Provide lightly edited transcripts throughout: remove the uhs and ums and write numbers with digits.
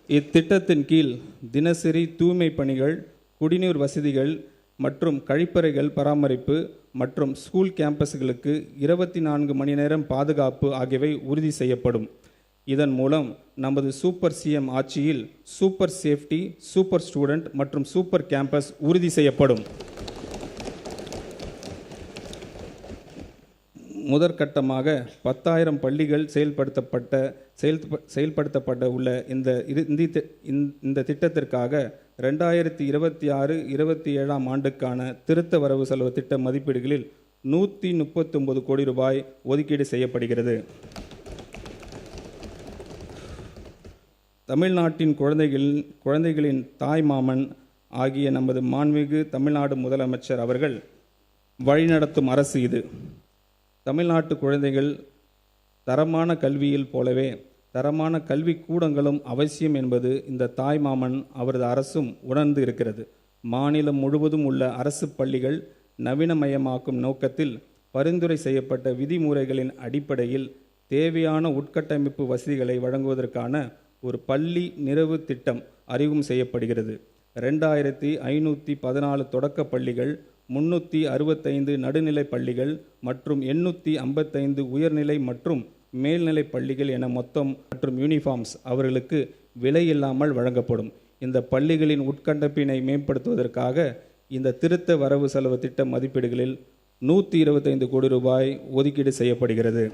இத்திட்டத்தின் கீழ் தினசரி தூய்மை பணிகள், குடிநீர் வசதிகள் மற்றும் கழிப்பறைகள் பராமரிப்பு மற்றும் ஸ்கூல் கேம்பஸ்களுக்கு 24 மணி நேரம் பாதுகாப்பு ஆகியவை உறுதி செய்யப்படும். இதன் மூலம் நமது சூப்பர் சிஎம் ஆட்சியில் சூப்பர் சேஃப்டி, சூப்பர் ஸ்டூடெண்ட் மற்றும் சூப்பர் கேம்பஸ் உறுதி செய்யப்படும். முதற்கட்டமாக 10,000 பள்ளிகள் செயல்படுத்தப்பட உள்ள இந்த திட்டத்திற்காக 2026-27 ஆண்டுக்கான திருத்த வரவு செலவு திட்ட மதிப்பீடுகளில் 139 கோடி ரூபாய் ஒதுக்கீடு செய்யப்படுகிறது. தமிழ்நாட்டின் குழந்தைகளின் தாய் மாமன் ஆகிய நமது மாண்புமிகு தமிழ்நாடு முதலமைச்சர் அவர்கள் வழிநடத்தும் அரசு இது. தமிழ்நாட்டு குழந்தைகள் தரமான கல்வியில் போலவே தரமான கல்வி கூடங்களும் அவசியம் என்பது இந்த தாய் மாமன் அவரது அரசும் உணர்ந்து இருக்கிறது. மாநிலம் முழுவதும் உள்ள அரசு பள்ளிகள் நவீனமயமாக்கும் நோக்கத்தில் பரிந்துரை செய்யப்பட்ட விதிமுறைகளின் அடிப்படையில் தேவையான உட்கட்டமைப்பு வசதிகளை வழங்குவதற்கான ஒரு பள்ளி நிறைவு திட்டம் அறிமுகம் செய்யப்படுகிறது. 2514 தொடக்க பள்ளிகள், 365 நடுநிலை பள்ளிகள் மற்றும் 855 உயர்நிலை மற்றும் மேல்நிலை பள்ளிகள் என மொத்தம் மற்றும் யூனிஃபார்ம்ஸ் அவர்களுக்கு விலையில்லாமல் வழங்கப்படும். இந்த பள்ளிகளின் உட்கட்டமைப்பினை மேம்படுத்துவதற்காக இந்த திருத்த வரவு செலவு திட்ட மதிப்பீடுகளில் 125 கோடி ரூபாய் ஒதுக்கீடு செய்யப்படுகிறது.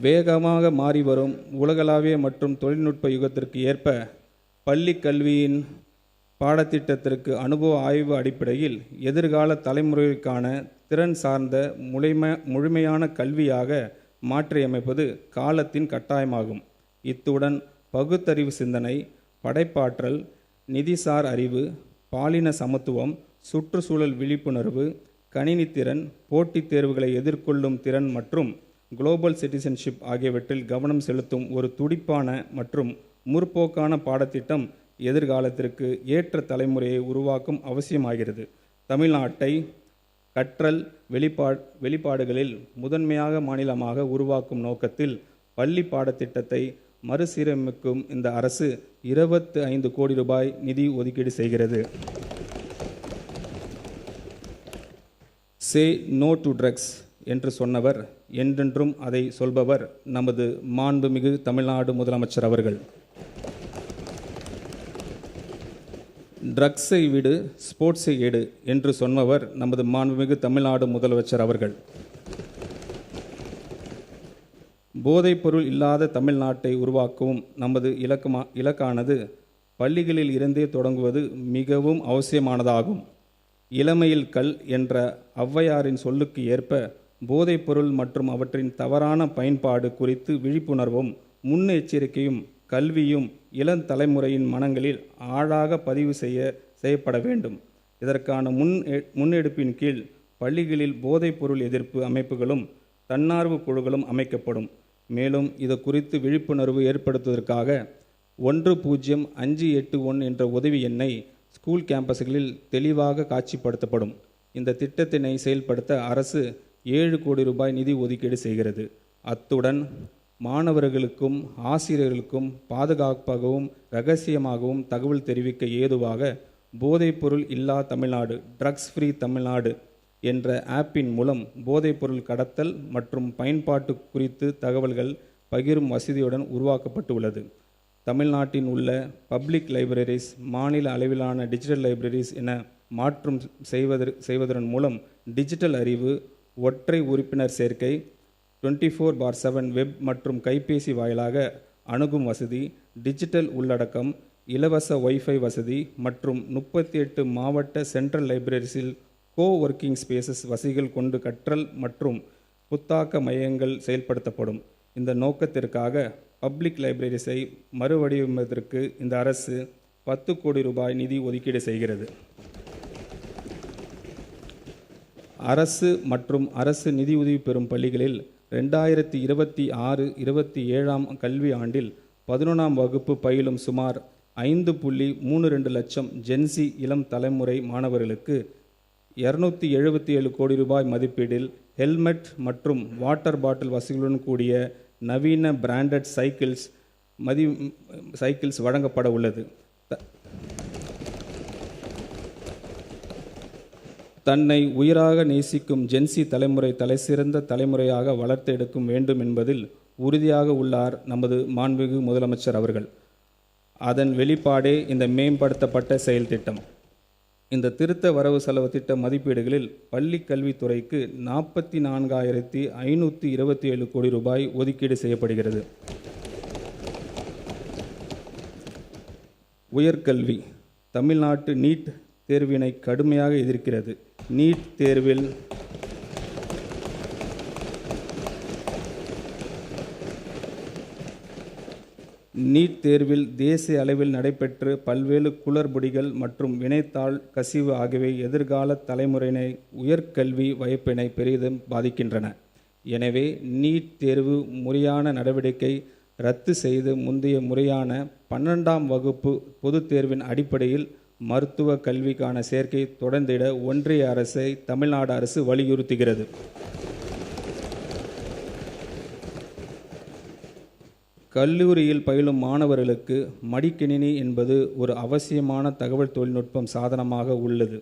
வேகமாக மாறி வரும் உலகளாவிய மற்றும் தொழில்நுட்ப யுகத்திற்கு ஏற்ப பள்ளி கல்வியின் பாடத்திட்டத்திற்கு அனுபவ ஆய்வு அடிப்படையில் எதிர்கால தலைமுறைக்கான திறன் சார்ந்த முழுமையான கல்வியாக மாற்றியமைப்பது காலத்தின் கட்டாயமாகும். இத்துடன் பகுத்தறிவு சிந்தனை, படைப்பாற்றல், நிதிசார் அறிவு, பாலின சமத்துவம், சுற்றுச்சூழல் விழிப்புணர்வு, கணினித்திறன், போட்டித் தேர்வுகளை எதிர்கொள்ளும் திறன் மற்றும் குளோபல் சிட்டிசன்ஷிப் ஆகியவற்றில் கவனம் செலுத்தும் ஒரு துடிப்பான மற்றும் முற்போக்கான பாடத்திட்டம் எதிர்காலத்திற்கு ஏற்ற தலைமுறையை உருவாக்கும் அவசியமாகிறது. தமிழ்நாட்டை கற்றல் வெளிப்பாடுகளில் முதன்மையாக மாநிலமாக உருவாக்கும் நோக்கத்தில் பள்ளி பாடத்திட்டத்தை மறுசீரமைக்கும் இந்த அரசு 25 கோடி ரூபாய் நிதி ஒதுக்கீடு செய்கிறது. சே நோ டு ட்ரக்ஸ் என்று சொன்னவர், என்றென்றும் அதை சொல்பவர் நமது மாண்புமிகு தமிழ்நாடு முதலமைச்சர் அவர்கள். ட்ரக்ஸை விடு, ஸ்போர்ட்ஸை எடு என்று சொன்னவர் நமது மாண்புமிகு தமிழ்நாடு முதலமைச்சர் அவர்கள். போதைப்பொருள் இல்லாத தமிழ்நாட்டை உருவாக்கவும் நமது இலக்கானது பள்ளிகளில் இருந்தே தொடங்குவது மிகவும் அவசியமானதாகும். இளமையில் கல் என்ற ஔவையாரின் சொல்லுக்கு ஏற்ப போதைப்பொருள் மற்றும் அவற்றின் தவறான பயன்பாடு குறித்து விழிப்புணர்வும் முன்னெச்சரிக்கையும் கல்வியும் இளம் தலைமுறையின் மனங்களில் ஆழாக பதிவு செய்யப்பட வேண்டும். இதற்கான முன்னெடுப்பின் கீழ் பள்ளிகளில் போதைப்பொருள் எதிர்ப்பு அமைப்புகளும் தன்னார்வ குழுக்களும் அமைக்கப்படும். மேலும் இது குறித்து விழிப்புணர்வு ஏற்படுத்துவதற்காக 10581 என்ற உதவி எண்ணை ஸ்கூல் கேம்பஸ்களில் தெளிவாக காட்சிப்படுத்தப்படும். இந்த திட்டத்தினை செயல்படுத்த அரசு 7 கோடி ரூபாய் நிதி ஒதுக்கீடு செய்கிறது. அத்துடன் மாணவர்களுக்கும் ஆசிரியர்களுக்கும் பாதுகாப்பாகவும் இரகசியமாகவும் தகவல் தெரிவிக்க ஏதுவாக போதைப்பொருள் இல்லா தமிழ்நாடு, ட்ரக்ஸ் ஃப்ரீ தமிழ்நாடு என்ற ஆப்பின் மூலம் போதைப்பொருள் கடத்தல் மற்றும் பயன்பாட்டு குறித்து தகவல்கள் பகிரும் வசதியுடன் உருவாக்கப்பட்டு உள்ளது. தமிழ்நாட்டின் உள்ள பப்ளிக் லைப்ரரிஸ் மாநில அளவிலான டிஜிட்டல் லைப்ரரிஸ் என மாற்றம் செய்வதன் மூலம் டிஜிட்டல் அறிவு, ஒற்றை உறுப்பினர் சேர்க்கை, 24/7 வெப் மற்றும் கைபேசி வாயிலாக அணுகும் வசதி, டிஜிட்டல் உள்ளடக்கம், இலவச வைஃபை வசதி மற்றும் 38 மாவட்ட சென்ட்ரல் லைப்ரரிஸில் ஒர்க்கிங் ஸ்பேசஸ் வசதிகள் கொண்டு கற்றல் மற்றும் புத்தாக்க மையங்கள் செயல்படுத்தப்படும். இந்த நோக்கத்திற்காக பப்ளிக் லைப்ரரிஸை மறுவடிவமைப்பதற்கு இந்த அரசு 10 கோடி ரூபாய் நிதி ஒதுக்கீடு செய்கிறது. அரசு மற்றும் அரசு நிதியுதவி பெறும் பள்ளிகளில் 2026-27 கல்வி ஆண்டில் 11ஆம் வகுப்பு பயிலும் சுமார் 5.32 லட்சம் ஜென்சி இளம் தலைமுறை மாணவர்களுக்கு 277 கோடி ரூபாய் மதிப்பீடில் ஹெல்மெட் மற்றும் வாட்டர் பாட்டில் வசதிகளுடன் கூடிய நவீன பிராண்டட் சைக்கிள்ஸ் வழங்கப்பட உள்ளது. தன்னை உயிராக நேசிக்கும் ஜென்சி தலைமுறை தலைசிறந்த தலைமுறையாக வளர்த்தெடுக்கும் வேண்டும் என்பதில் உறுதியாக உள்ளார் நமது மாண்புமிகு முதலமைச்சர் அவர்கள். அதன் வெளிப்பாடே இந்த மேம்படுத்தப்பட்ட செயல் திட்டம். இந்த திருத்த வரவு செலவு திட்ட மதிப்பீடுகளில் பள்ளி கல்வித்துறைக்கு 44,527 கோடி ரூபாய் ஒதுக்கீடு செய்யப்படுகிறது. உயர்கல்வி தமிழ்நாட்டு நீட் தேர்வினை கடுமையாக எதிர்க்கிறது. நீட் தேர்வில் தேசிய அளவில் நடைபெற்று பல்வேறு குளறுபடிகள் மற்றும் வினைத்தாள் கசிவு ஆகியவை எதிர்கால தலைமுறையினை உயர்கல்வி வாய்ப்பினை பெரிதும் பாதிக்கின்றன. எனவே நீட் தேர்வு முறையான நடவடிக்கை ரத்து செய்து முந்தைய முறையான 12ஆம் வகுப்பு பொதுத் தேர்வின் அடிப்படையில் மருத்துவ கல்விக்கான சேர்க்கை தொடர்ந்திட ஒன்றிய அரசை தமிழ்நாடு அரசு வலியுறுத்துகிறது. கல்லூரியில் பயிலும் மாணவர்களுக்கு மடிக்கணினி என்பது ஒரு அவசியமான தகவல் தொழில்நுட்பம் சாதனமாக உள்ளது.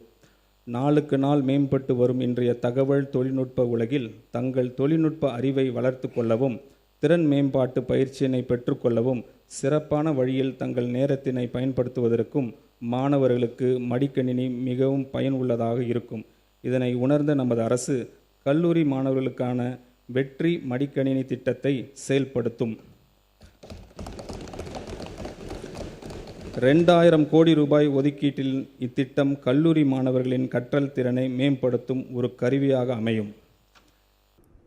நாளுக்கு நாள் மேம்பட்டு வரும் இன்றைய தகவல் தொழில்நுட்ப உலகில் தங்கள் தொழில்நுட்ப அறிவை வளர்த்து கொள்ளவும் திறன் மேம்பாட்டு பயிற்சியினை பெற்றுக்கொள்ளவும் சிறப்பான வழியில் தங்கள் நேரத்தினை பயன்படுத்துவதற்கும் மாணவர்களுக்கு மடிக்கணினி மிகவும் பயனுள்ளதாக இருக்கும். இதனை உணர்ந்த நமது அரசு கல்லூரி மாணவர்களுக்கான வெற்றி மடிக்கணினி திட்டத்தை செயல்படுத்தும். 2000 கோடி ரூபாய் ஒதுக்கீட்டில் இத்திட்டம் கல்லூரி மாணவர்களின் கற்றல் திறனை மேம்படுத்தும் ஒரு கருவியாக அமையும்.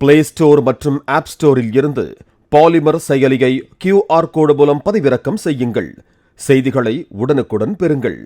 பிளே ஸ்டோர் மற்றும் ஆப் ஸ்டோரில் இருந்து பாலிமர் செயலியை QR கோடு மூலம் பதிவிறக்கம் செய்யுங்கள். செய்திகளை உடனுக்குடன் பெறுங்கள்.